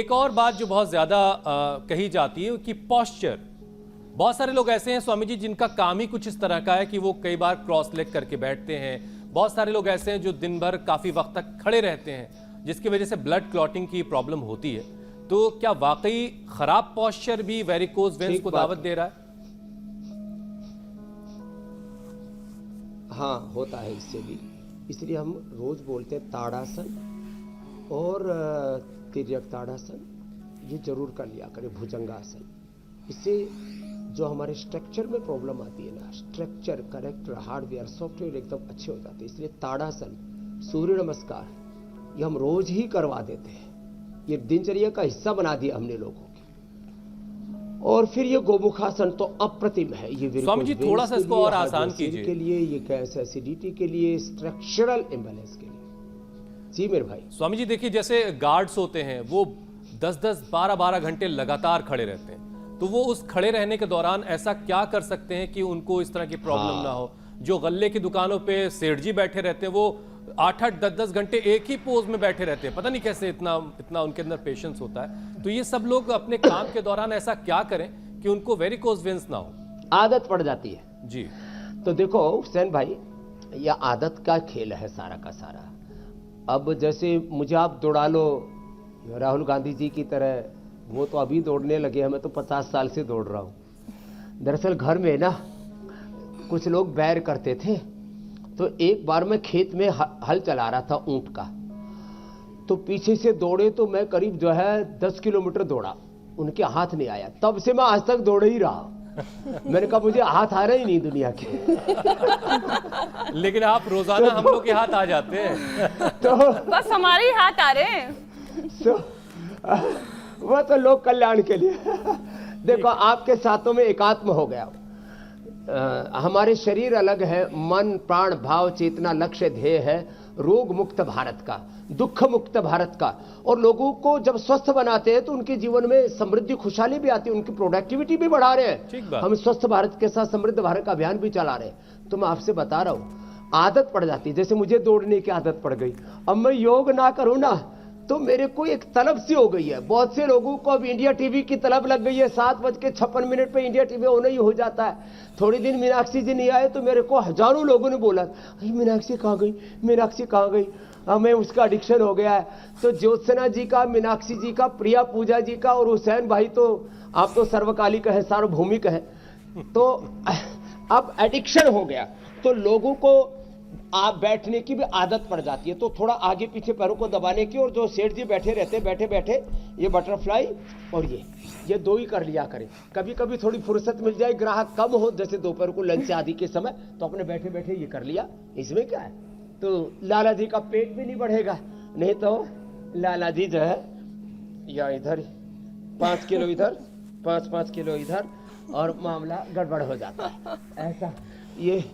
एक और बात जो बहुत ज्यादा कही जाती है कि पॉस्चर, बहुत सारे लोग ऐसे हैं स्वामी जी जिनका काम ही कुछ इस तरह का है कि वो कई बार क्रॉस लेग करके बैठते हैं। बहुत सारे लोग ऐसे हैं जो दिन भर काफी वक्त तक खड़े रहते हैं, जिसकी वजह से ब्लड क्लॉटिंग की प्रॉब्लम होती है। तो क्या वाकई खराब पॉस्चर भी वेरिकोज वेन्स को दावत दे रहा है? हाँ, होता है इससे भी। इसलिए हम रोज बोलते हैं ताड़ासन और तिर्यक ताड़ासन ये जरूर कर लिया करें, भुजंगासन। इससे जो हमारे स्ट्रक्चर में प्रॉब्लम आती है ना, स्ट्रक्चर करेक्ट, हार्डवेयर सॉफ्टवेयर एकदम अच्छे हो जाते हैं। इसलिए ताड़ासन, सूर्य नमस्कार ये हम रोज ही करवा देते हैं। ये दिनचर्या का हिस्सा बना दिया हमने लोगों की। और फिर ये गोमुखासन तो अप्रतिम है। ये स्वामी जी थोड़ा सा इसको और आसान कीजिए के लिए, ये गैस एसिडिटी के लिए, स्ट्रक्चरल इम्बैलेंस के लिए। जी मेरे भाई। स्वामी जी देखिए, जैसे गार्ड्स होते हैं वो 10-10, 12-12 घंटे लगातार खड़े रहते हैं, तो वो उस खड़े रहने के दौरान ऐसा क्या कर सकते हैं कि उनको इस तरह की प्रॉब्लम ना हो? जो गल्ले की दुकानों पे सेठ जी बैठे रहते हैं, वो 8-8, 10-10 घंटे एक ही पोज में बैठे रहते हैं, पता नहीं कैसे इतना उनके अंदर पेशेंस होता है। तो ये सब लोग अपने काम के दौरान ऐसा क्या करें कि उनको वेरिकोज वेन्स ना हो? आदत पड़ जाती है जी। तो देखो हुसैन भाई, यह आदत का खेल है सारा का सारा। अब जैसे मुझे आप दौड़ा लो राहुल गांधी जी की तरह, वो तो अभी दौड़ने लगे हैं, मैं तो 50 साल से दौड़ रहा हूं। दरअसल घर में ना कुछ लोग बैर करते थे, तो एक बार मैं खेत में हल चला रहा था ऊंट का, तो पीछे से दौड़े तो मैं करीब जो है 10 किलोमीटर दौड़ा, उनके हाथ नहीं आया। तब से मैं आज तक दौड़ ही रहा। मैंने कहा मुझे हाथ आ रहे ही नहीं दुनिया के। लेकिन आप रोजाना हम लोग के हाथ आ जाते हैं। तो बस हमारे ही हाथ आ रहे हैं। तो वो तो लोक कल्याण के लिए। देखो आपके साथों में एकात्म हो गया। हमारे शरीर अलग है, मन प्राण भाव चेतना लक्ष्य ध्येय है रोग मुक्त भारत का, दुख मुक्त भारत का। और लोगों को जब स्वस्थ बनाते हैं तो उनके जीवन में समृद्धि खुशहाली भी आती है, उनकी प्रोडक्टिविटी भी बढ़ा रहे हैं। हम स्वस्थ भारत के साथ समृद्ध भारत का अभियान भी चला रहे हैं। तो मैं आपसे बता रहा हूं, आदत पड़ जाती है। जैसे मुझे दौड़ने की आदत पड़ गई, अब मैं योग ना करूं ना तो मेरे को एक तलब सी हो गई है। बहुत से लोगों को अब इंडिया टीवी की तलब लग गई है, 7:56 पे इंडिया टीवी होना ही हो जाता है। थोड़ी दिन मीनाक्षी जी नहीं आए तो मेरे को हजारों लोगों ने बोला, मीनाक्षी कहाँ गई, मीनाक्षी कहाँ गई। हमें उसका एडिक्शन हो गया है। तो ज्योत्सना जी का, मीनाक्षी जी का, प्रिया पूजा जी का और हुसैन भाई तो आप तो सर्वकालिक है, सार्वभौमिक है। तो अब एडिक्शन हो गया, तो लोगों को आप बैठने की भी आदत पड़ जाती है। तो थोड़ा आगे पीछे पैरों को दबाने की, और जो सेठ जी बैठे रहते हैं बैठे बैठे ये बटरफ्लाई और ये दो ही कर लिया करें। कभी कभी थोड़ी फुर्सत मिल जाए, ग्राहक कम हो, जैसे दोपहर को लंच आदि के समय, तो अपने बैठे बैठे ये कर लिया। इसमें क्या है, तो लाला जी का पेट भी नहीं बढ़ेगा। नहीं तो लाला जी जो है या इधर 5 किलो इधर, 5-5 किलो इधर, और मामला गड़बड़ हो जाता है। ऐसा ये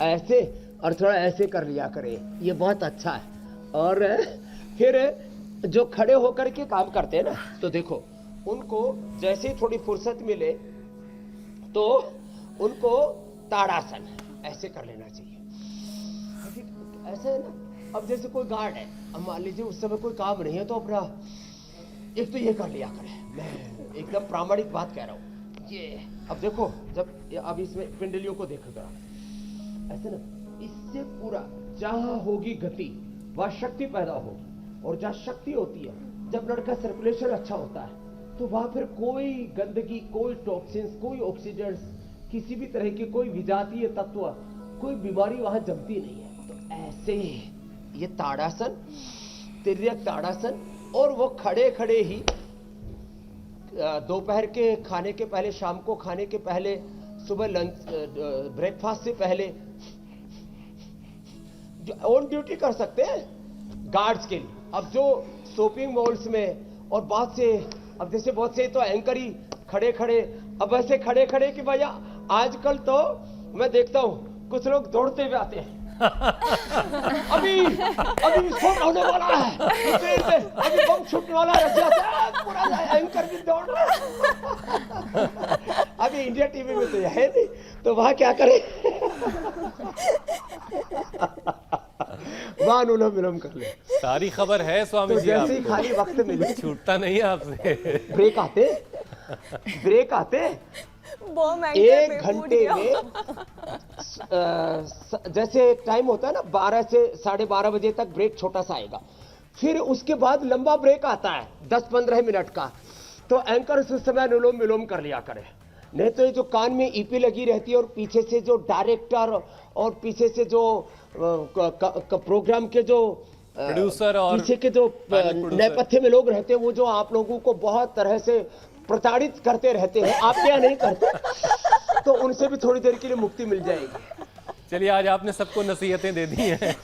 ऐसे और थोड़ा ऐसे कर लिया करें, ये बहुत अच्छा है। और फिर जो खड़े होकर के काम करते हैं ना, तो देखो उनको जैसे थोड़ी फुर्सत मिले तो उनको ताड़ासन ऐसे कर लेना चाहिए। ऐसे है ना, अब जैसे कोई गार्ड है, अब मान लीजिए उस समय कोई काम नहीं है, तो अपना एक तो ये कर लिया करें। मैं एकदम प्रामाणिक बात कह रहा हूँ। ये अब देखो, जब अब इसमें पिंडलियों को देखो ऐसे ना, इससे पूरा जहां होगी गति वह शक्ति पैदा होगी, और जहां शक्ति होती है, जब ब्लड का सर्कुलेशन अच्छा होता है, तो वहां फिर कोई गंदगी, कोई टॉक्सिन्स, कोई ऑक्सीडेंट्स, किसी भी तरह की कोई विजातीय तत्व, कोई बीमारी वहां जमती नहीं है। तो ऐसे ये ताड़ासन, तिर्यक ताड़ासन, और वो खड़े खड़े ही दोपहर के खाने के पहले, शाम को खाने के पहले, सुबह लंच ब्रेकफास्ट से पहले ऑन ड्यूटी कर सकते हैं गार्ड्स के लिए। अब जो शॉपिंग मॉल्स में और बहुत से, अब जैसे बहुत से तो एंकर ही खड़े खड़े, अब ऐसे खड़े खड़े कि भैया आजकल तो मैं देखता हूं कुछ लोग दौड़ते हुए आते हैं। अभी विस्फोट होने वाला है, अभी बम छूटने वाला है, पूरा एंकर भी दौड़ रहा है। अभी इंडिया टीवी में तो है नहीं, तो वहां क्या करें। वहां अनुलोम विलोम कर ले। सारी खबर है स्वामी तो जी जैसे ही आपको, खाली वक्त मिले छूटता नहीं है आपसे। ब्रेक आते बहुत महंगा 1 घंटे में जैसे टाइम होता है ना 12 से 12:30 बजे तक ब्रेक छोटा सा आएगा, फिर उसके बाद लंबा ब्रेक आता है 10-15 मिनट का। तो एंकर उस समय अनुलोम विलोम कर लिया करे, नहीं तो ये जो कान में ईपी लगी रहती है और पीछे से जो डायरेक्टर और पीछे से जो प्रोग्राम के जो प्रोड्यूसर और पीछे के जो पैनल प्रोड्यूसर। नेपथ्य में लोग रहते हैं, वो जो आप लोगों को बहुत तरह से प्रताड़ित करते रहते हैं, आप क्या नहीं करते, तो उनसे भी थोड़ी देर के लिए मुक्ति मिल जाएगी। चलिए, आज आपने सबको नसीहतें दे दी हैं।